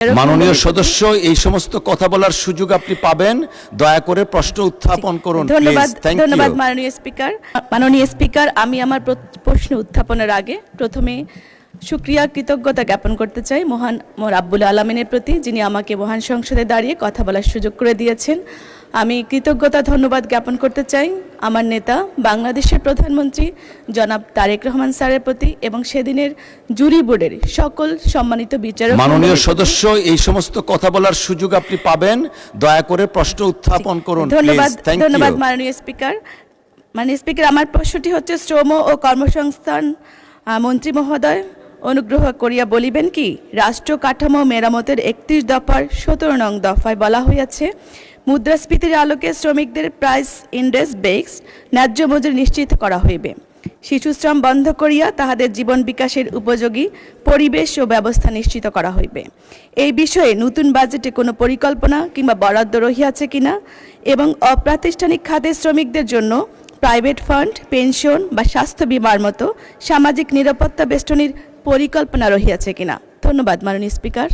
মাননীয় সদস্য, এই সমস্ত কথা বলার সুযোগ আপনি পাবেন, দয়া করে প্রশ্ন উত্থাপন করুন। ধন্যবাদ মাননীয় স্পিকার, আমি আমার প্রশ্ন উত্থাপনের আগে প্রথমে শুকরিয়া কৃতজ্ঞতা জ্ঞাপন করতে চাই মহান রাব্বুল আলামিনের প্রতি, যিনি আমাকে মহান সংসদে দাঁড়িয়ে কথা বলার সুযোগ করে দিয়েছেন। আমি কৃতজ্ঞতা ধন্যবাদ জ্ঞাপন করতে চাই আমার নেতা বাংলাদেশের প্রধানমন্ত্রী জনাব তারেক রহমান স্যারের প্রতি এবং সেদিনের জুরি বোর্ডের সকল সম্মানিত বিচারক। মাননীয় সদস্য, এই সমস্ত কথা বলার সুযোগ আপনি পাবেন, দয়া করে প্রশ্ন উত্থাপন করুন। ধন্যবাদ মাননীয় স্পিকার। আমার প্রশ্নটি হচ্ছে, শ্রম ও কর্মসংস্থান মন্ত্রী মহোদয়, অনুগ্রহ করিয়া বলিবেন কি, রাষ্ট্র কাঠামো মেরামতের 31 দফার 17 নং দফায় বলা হইয়াছে, মুদ্রাস্ফীতির আলোকে শ্রমিকদের প্রাইস ইন্ডেক্স বেস ন্যায্য মজুরি নিশ্চিত করা হইবে। শিশুশ্রম বন্ধ করিয়া তাহাদের জীবন বিকাশের উপযোগী পরিবেশ ও ব্যবস্থা নিশ্চিত করা হইবে। এই বিষয়ে নতুন বাজেটে কোনো পরিকল্পনা কিংবা বরাদ্দ রহিয়াছে কিনা এবং অপ্রাতিষ্ঠানিক খাতের শ্রমিকদের জন্য প্রাইভেট ফান্ড, পেনশন বা স্বাস্থ্য বীমার মতো সামাজিক নিরাপত্তা বেষ্টনীর পরিকল্পনা রহিয়াছে কিনা। ধন্যবাদ মাননীয় স্পিকার।